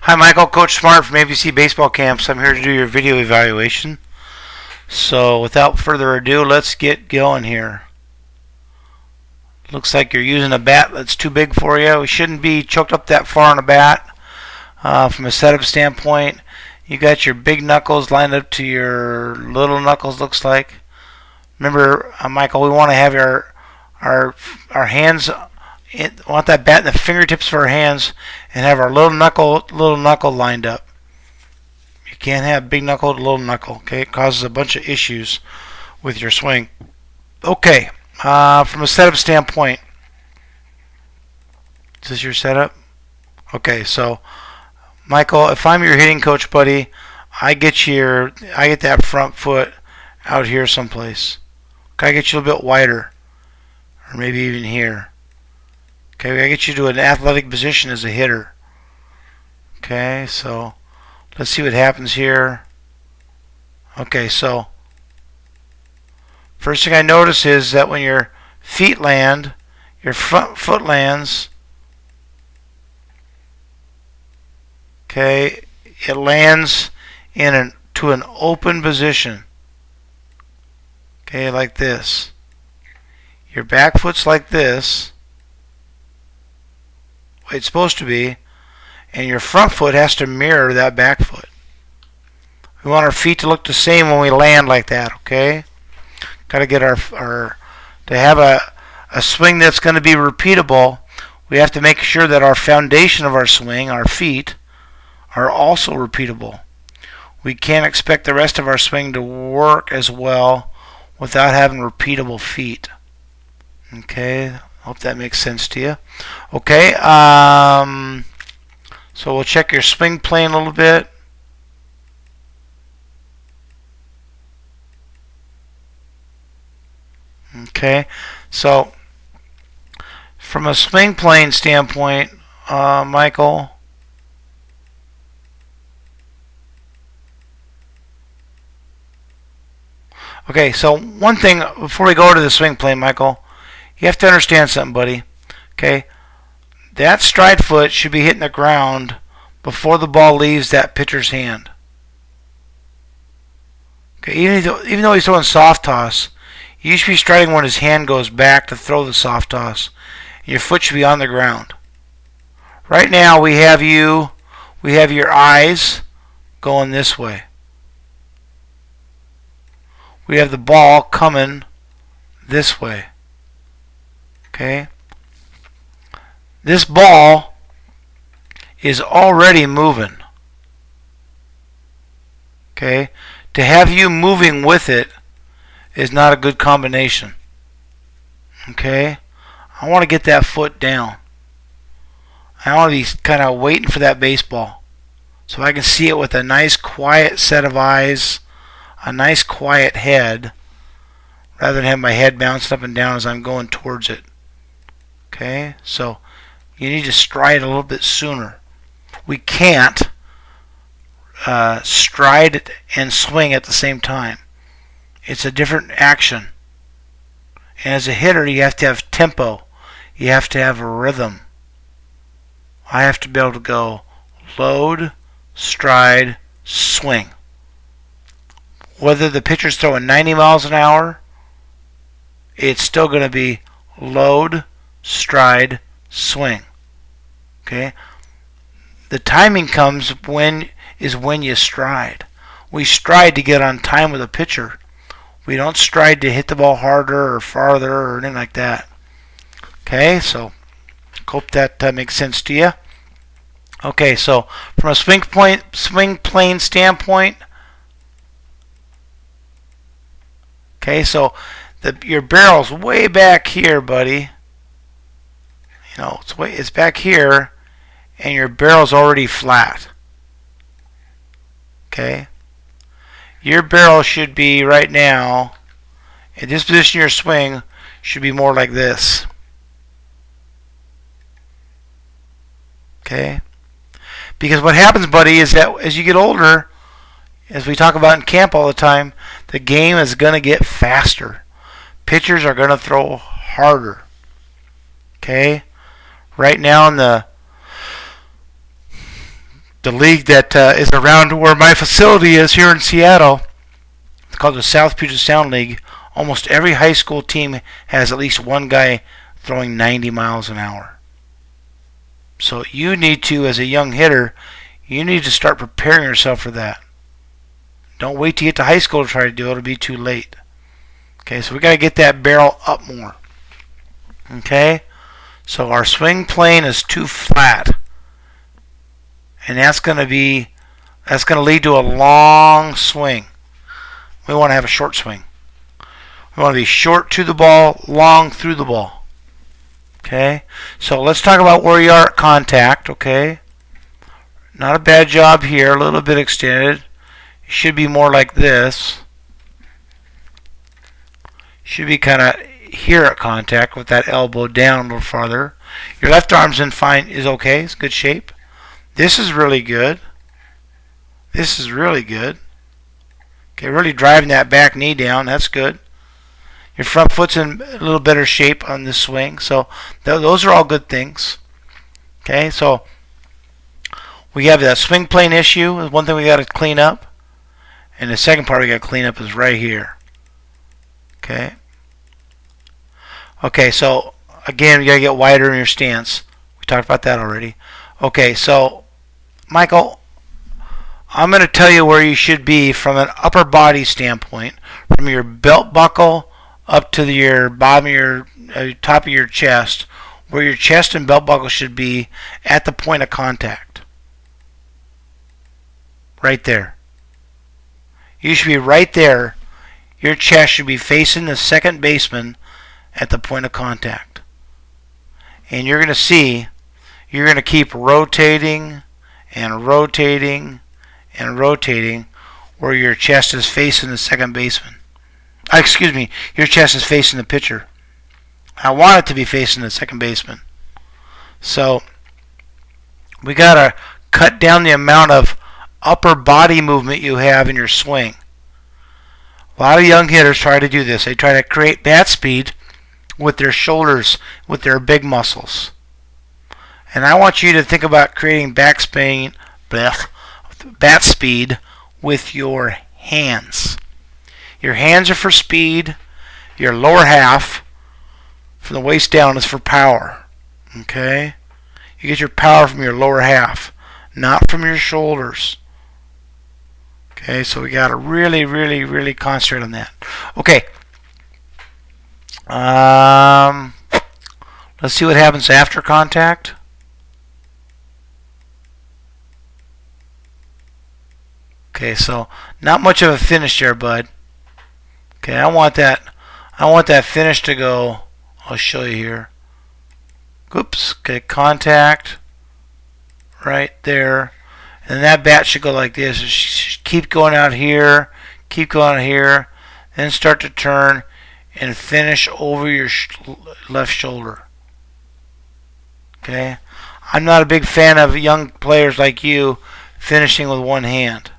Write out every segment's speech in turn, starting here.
Hi, Michael, Coach Smart from ABC Baseball Camps. I'm here to do your video evaluation. So without further ado, let's get going here. Looks like you're using a bat that's too big for you. We shouldn't be choked up that far on a bat. From a setup standpoint, you got your big knuckles lined up to your little knuckles, looks like. Remember, Michael, we want to have our hands, want that bat in the fingertips of our hands and have our little knuckle lined up. You can't have big knuckle to little knuckle, okay? It causes a bunch of issues with your swing. Okay, from a setup standpoint, is this your setup? Okay, so Michael, if I'm your hitting coach, buddy, I get that front foot out here someplace. Okay, I get you a little bit wider, or maybe even here. Okay, I get you to an athletic position as a hitter. Okay, so let's see what happens here. Okay, so first thing I notice is that when your feet land, your front foot lands. Okay, it lands to an open position. Okay, like this. Your back foot's like this. It's supposed to be, and your front foot has to mirror that back foot. We want our feet to look the same when we land like that, okay? Got to get to have a swing that's going to be repeatable. We have to make sure that our foundation of our swing, our feet, are also repeatable. We can't expect the rest of our swing to work as well without having repeatable feet. Okay, hope that makes sense to you. Okay, so we'll check your swing plane a little bit. Okay, so from a swing plane standpoint, Michael, okay, so one thing before we go to the swing plane, Michael, you have to understand something, buddy. Okay, that stride foot should be hitting the ground before the ball leaves that pitcher's hand. Okay, even though he's throwing soft toss, you should be striding when his hand goes back to throw the soft toss. Your foot should be on the ground. Right now we have your eyes going this way. We have the ball coming this way. Okay? This ball is already moving. Okay? To have you moving with it is not a good combination. Okay? I want to get that foot down. I want to be kind of waiting for that baseball so I can see it with a nice quiet set of eyes, a nice quiet head, rather than have my head bouncing up and down as I'm going towards it. Okay, so you need to stride a little bit sooner. We can't stride and swing at the same time. It's a different action. And as a hitter, you have to have tempo. You have to have a rhythm. I have to be able to go load, stride, swing. Whether the pitcher's throwing 90 miles an hour, it's still going to be load, stride, swing. Okay? The timing comes when you stride. We stride to get on time with a pitcher. We don't stride to hit the ball harder or farther or anything like that. Okay, so hope that makes sense to you. Okay, so from a swing plane standpoint, okay, so your barrel's way back here, buddy. You know, it's back here, and your barrel's already flat. Okay, your barrel should be right now in this position. Your swing should be more like this. Okay, because what happens, buddy, is that as you get older, as we talk about in camp all the time, the game is going to get faster. Pitchers are going to throw harder. Okay? Right now in the The league that is around where my facility is here in Seattle, it's called the South Puget Sound League. Almost every high school team has at least one guy throwing 90 miles an hour. So you need to, as a young hitter, you need to start preparing yourself for that. Don't wait to get to high school to try to do it. It'll be too late. Okay, so we got to get that barrel up more. Okay, so our swing plane is too flat, and that's going to lead to a long swing. We want to have a short swing. We want to be short to the ball, long through the ball. Okay, so let's talk about where you are at contact. Okay, not a bad job here, a little bit extended. It should be more like this. Should be kind of here at contact with that elbow down a little farther. Your left arm's in fine, is okay, it's good shape. This is really good. This is really good. Okay, really driving that back knee down, that's good. Your front foot's in a little better shape on this swing, so those are all good things. Okay, so we have that swing plane issue, is one thing we got to clean up. And the second part we got to clean up is right here. Okay. Okay, so again, you got to get wider in your stance. We talked about that already. Okay, so Michael, I'm going to tell you where you should be from an upper body standpoint, from your belt buckle up to your bottom of your top of your chest, where your chest and belt buckle should be at the point of contact. Right there. You should be right there. Your chest should be facing the second baseman at the point of contact. And you're going to see, you're going to keep rotating and rotating and rotating where your chest is facing the second baseman. Excuse me, your chest is facing the pitcher. I want it to be facing the second baseman. So we got to cut down the amount of upper body movement you have in your swing. A lot of young hitters try to do this. They try to create bat speed with their shoulders, with their big muscles. And I want you to think about creating bat speed with your hands. Your hands are for speed. Your lower half, from the waist down, is for power. Okay? You get your power from your lower half, not from your shoulders. Okay, so we got to really, really, really concentrate on that. Okay. Let's see what happens after contact. Okay, so not much of a finish there, bud. Okay, I want that finish to go. I'll show you here. Oops. Okay, contact right there. And that bat should go like this. It should keep going out here, keep going out here, then start to turn and finish over your left shoulder. Okay? I'm not a big fan of young players like you finishing with one hand.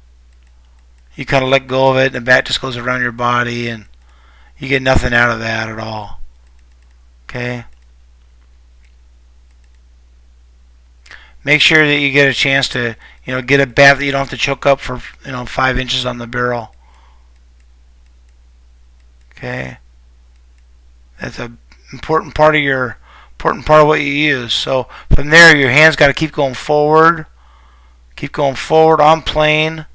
You kind of let go of it, and the bat just goes around your body, and you get nothing out of that at all. Okay? Make sure that you get a chance to, get a bat that you don't have to choke up for, 5 inches on the barrel. Okay? That's an important part of what you use. So from there, your hands got to keep going forward. Keep going forward on plane.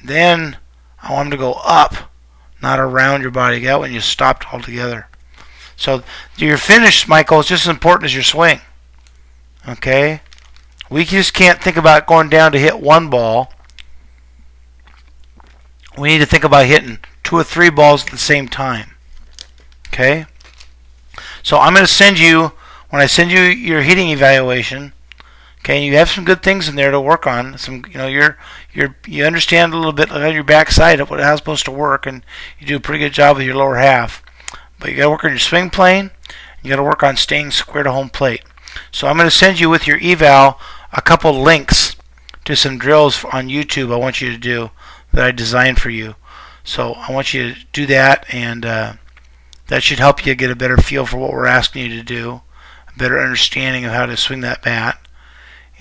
Then I want them to go up, not around your body. That when you stopped altogether. So your finish, Michael, is just as important as your swing. Okay? We just can't think about going down to hit one ball. We need to think about hitting 2 or 3 balls at the same time. Okay? So I'm going to send you, when I send you your hitting evaluation, okay, you have some good things in there to work on. Some, you understand a little bit on your backside of how it's supposed to work, and you do a pretty good job with your lower half. But you got to work on your swing plane. You got to work on staying square to home plate. So I'm going to send you with your eval a couple links to some drills on YouTube I want you to do that I designed for you. So I want you to do that, and that should help you get a better feel for what we're asking you to do, a better understanding of how to swing that bat.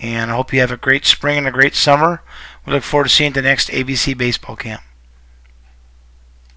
And I hope you have a great spring and a great summer. We look forward to seeing you at the next ABC baseball camp.